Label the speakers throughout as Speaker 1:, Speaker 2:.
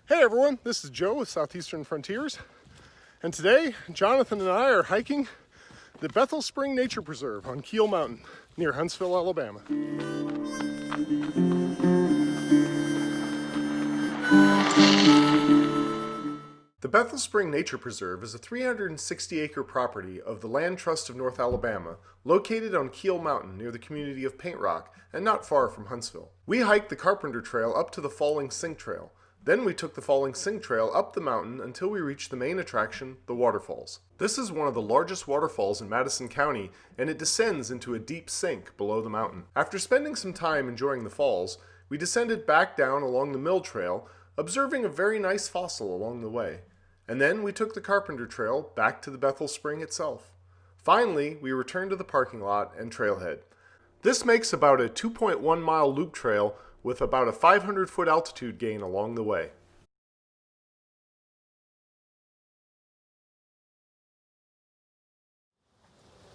Speaker 1: Hey everyone, this is Joe with Southeastern Frontiers, and today Jonathan and I are hiking the Bethel Spring Nature Preserve on Keel Mountain near Huntsville, Alabama. The Bethel Spring Nature Preserve is a 360-acre property of the Land Trust of North Alabama, located on Keel Mountain near the community of Paint Rock and not far from Huntsville. We hiked the Carpenter Trail up to the Falling Sink Trail. Then we took the Falling Sink Trail up the mountain until we reached the main attraction, the waterfalls. This is one of the largest waterfalls in Madison County, and it descends into a deep sink below the mountain. After spending some time enjoying the falls, we descended back down along the mill trail, observing a very nice fossil along the way. And then we took the Carpenter Trail back to the Bethel Spring itself. Finally, we returned to the parking lot and trailhead. This makes about a 2.1 mile loop trail with about a 500-foot altitude gain along the way.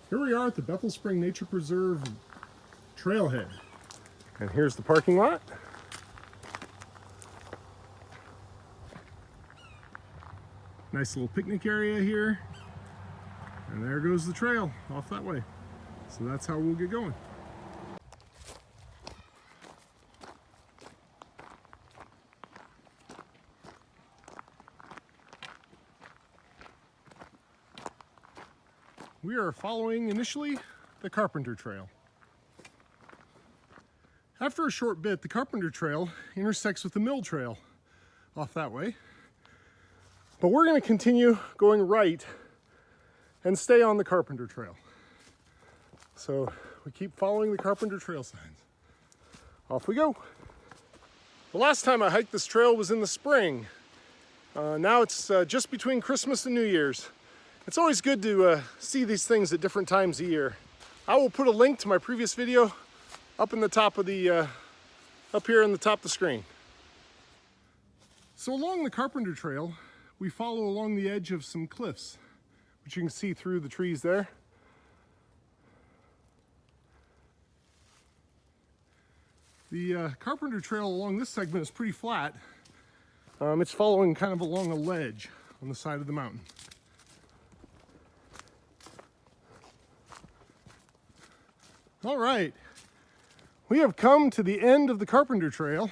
Speaker 1: Here we are at the Bethel Spring Nature Preserve Trailhead. And here's the parking lot. Nice little picnic area here. And there goes the trail off that way. So that's how we'll get going. We are following initially the Carpenter Trail. After a short bit, the Carpenter Trail intersects with the Mill Trail off that way. But we're going to continue going right and stay on the Carpenter Trail. So we keep following the Carpenter Trail signs. Off we go. The last time I hiked this trail was in the spring. Now it's just between Christmas and New Year's. It's always good to see these things at different times of year. I will put a link to my previous video up in the top of the, up here in the top of the screen. So along the Carpenter Trail, we follow along the edge of some cliffs, which you can see through the trees there. The Carpenter Trail along this segment is pretty flat. It's following kind of along a ledge on the side of the mountain. All right, we have come to the end of the Carpenter Trail.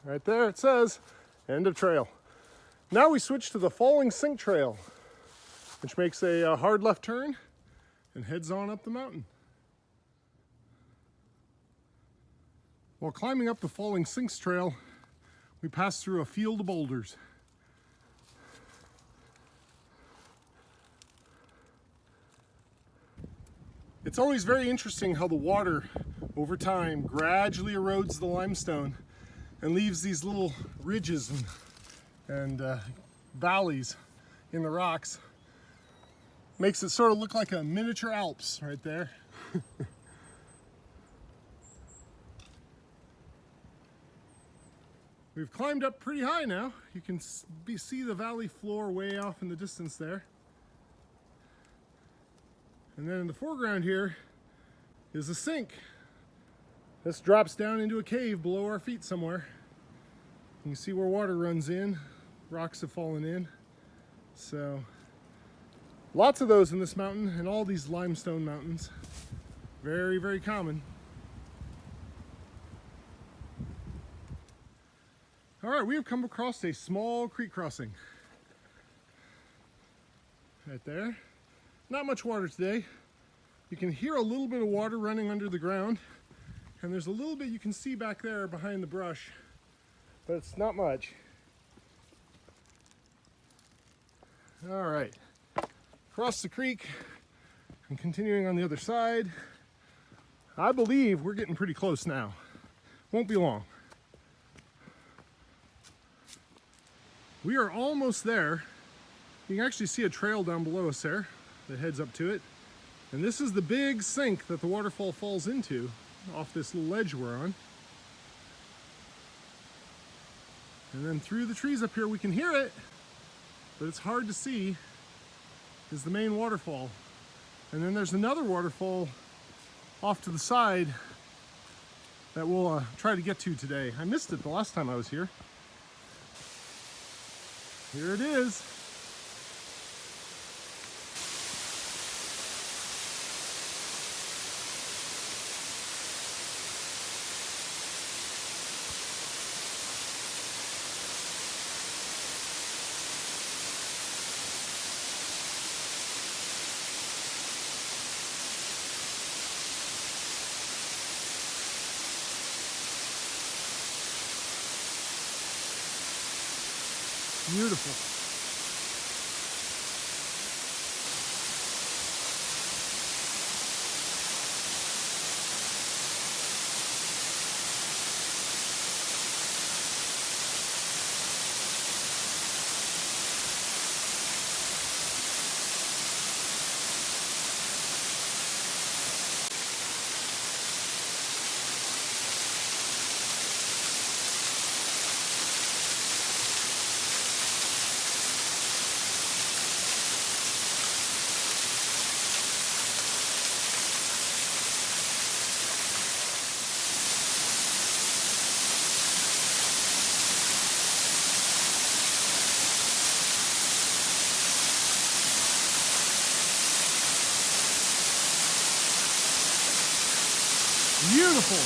Speaker 1: Right there it says, end of trail. Now we switch to the Falling Sink Trail, which makes a hard left turn and heads on up the mountain. While climbing up the Falling Sinks Trail, we pass through a field of boulders. It's always very interesting how the water over time gradually erodes the limestone and leaves these little ridges and valleys in the rocks. Makes it sort of look like a miniature Alps right there. We've climbed up pretty high now. You can see the valley floor way off in the distance there. And then in the foreground here is a sink. This drops down into a cave below our feet somewhere. You can see where water runs in. Rocks have fallen in. So lots of those in this mountain and all these limestone mountains. Very, very common. All right, we have come across a small creek crossing. Right there. Not much water today. You can hear a little bit of water running under the ground, and there's a little bit you can see back there behind the brush, but it's not much. All right, across the creek and continuing on the other side. I believe we're getting pretty close now. Won't be long. We are almost there. You can actually see a trail down below us there that heads up to it. And this is the big sink that the waterfall falls into off this little ledge we're on. And then through the trees up here we can hear it, but it's hard to see, is the main waterfall. And then there's another waterfall off to the side that we'll try to get to today. I missed it the last time I was here.
Speaker 2: Here it is. Beautiful. Beautiful.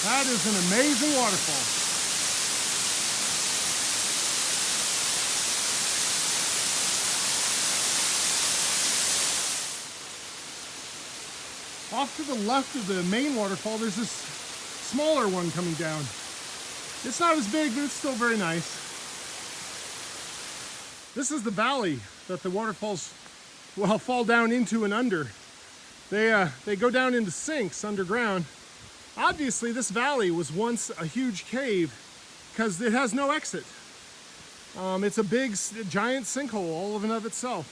Speaker 2: That is an amazing waterfall. Off to the left of the main waterfall, there's this smaller one coming down. It's not as big, but it's still very nice. This is the valley that the waterfalls, well, fall down into and under. They go down into sinks underground. Obviously, this valley was once a huge cave because it has no exit. It's a big, giant sinkhole all of and of itself.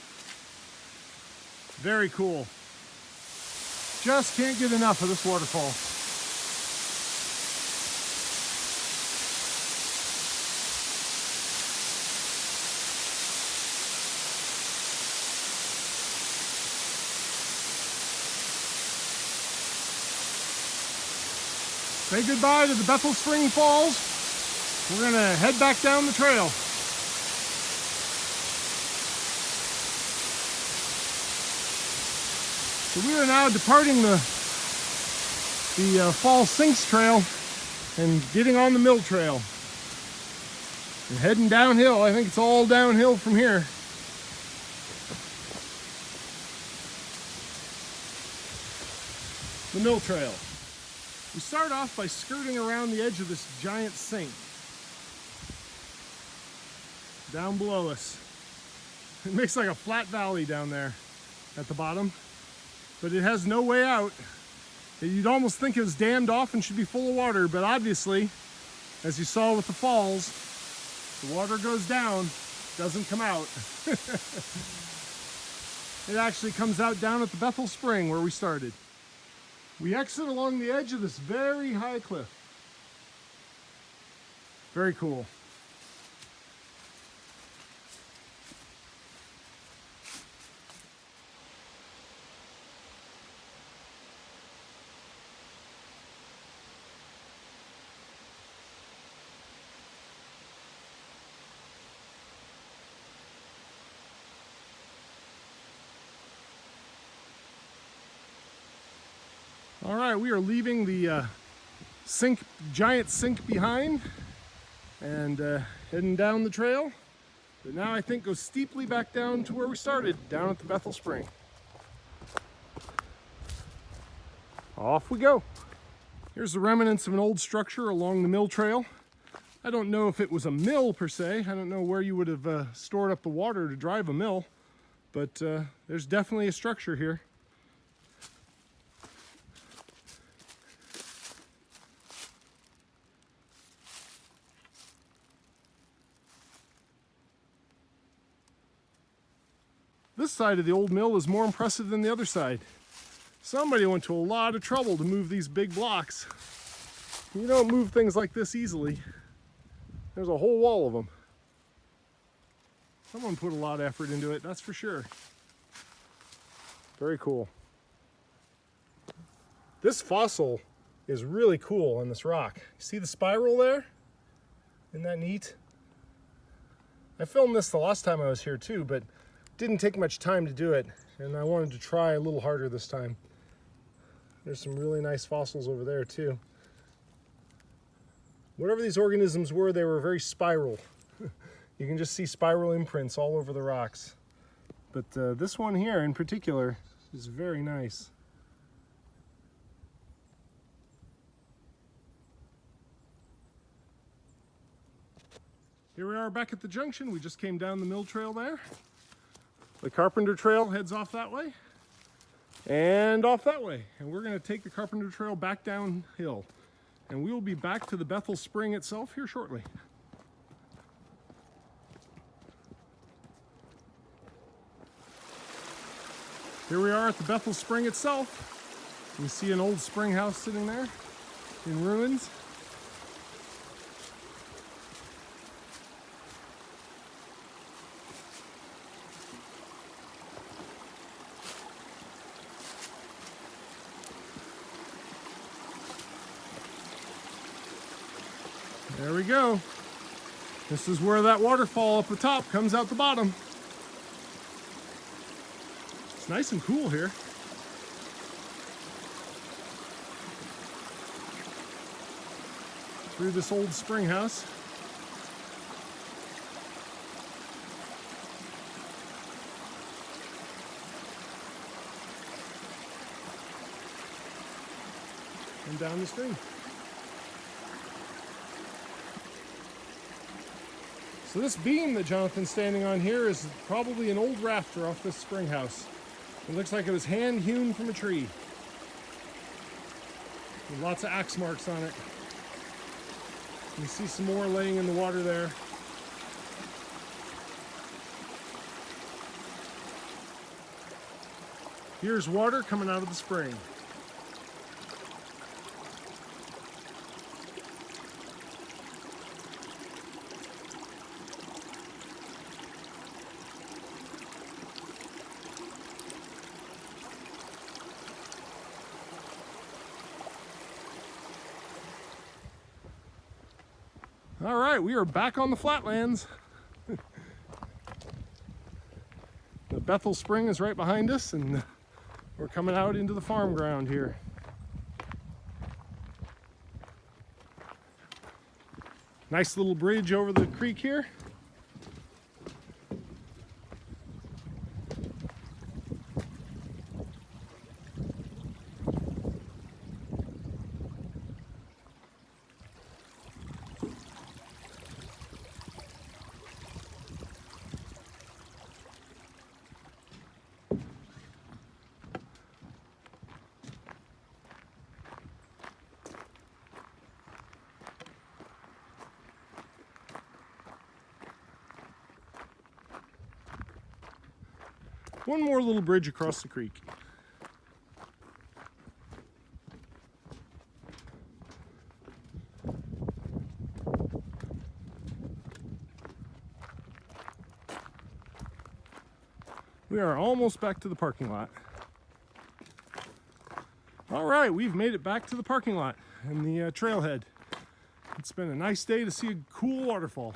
Speaker 2: Very cool. Just can't get enough of this waterfall. Say goodbye to the Bethel Spring Falls. We're gonna head back down the trail. So we are now departing the Fall Sinks Trail and getting on the Mill Trail. And heading downhill. I think it's all downhill from here. The Mill Trail. We start off by skirting around the edge of this giant sink. Down below us. It makes like a flat valley down there at the bottom. But it has no way out. You'd almost think it was dammed off and should be full of water, but obviously, as you saw with the falls, the water goes down, doesn't come out. It actually comes out down at the Bethel Spring where we started. We exit along the edge of this very high cliff. Very cool. All right, we are leaving the giant sink behind and heading down the trail. But now I think go steeply back down to where we started, down at the Bethel Spring. Off we go. Here's the remnants of an old structure along the mill trail. I don't know if it was a mill per se. I don't know where you would have stored up the water to drive a mill, but there's definitely a structure here. This side of the old mill is more impressive than the other side. Somebody went to a lot of trouble to move these big blocks. You don't move things like this easily. There's a whole wall of them. Someone put a lot of effort into it, that's for sure. Very cool. This fossil is really cool on this rock. See the spiral there? Isn't that neat? I filmed this the last time I was here too, but didn't take much time to do it, and I wanted to try a little harder this time. There's some really nice fossils over there too. Whatever these organisms were, they were very spiral. You can just see spiral imprints all over the rocks. But this one here in particular is very nice. Here we are back at the junction. We just came down the mill trail there. The Carpenter Trail heads off that way and off that way. And we're going to take the Carpenter Trail back downhill. And we will be back to the Bethel Spring itself here shortly. Here we are at the Bethel Spring itself. You see an old spring house sitting there in ruins. There we go. This is where that waterfall up the top comes out the bottom. It's nice and cool here. Through this old spring house. And down the stream. So this beam that Jonathan's standing on here is probably an old rafter off this spring house. It looks like it was hand hewn from a tree. With lots of axe marks on it. You can see some more laying in the water there. Here's water coming out of the spring. All right, we are back on the flatlands. The Bethel Spring is right behind us, and we're coming out into the farm ground here. Nice little bridge over the creek here. One more little bridge across the creek. We are almost back to the parking lot. All right, we've made it back to the parking lot and the trailhead. It's been a nice day to see a cool waterfall.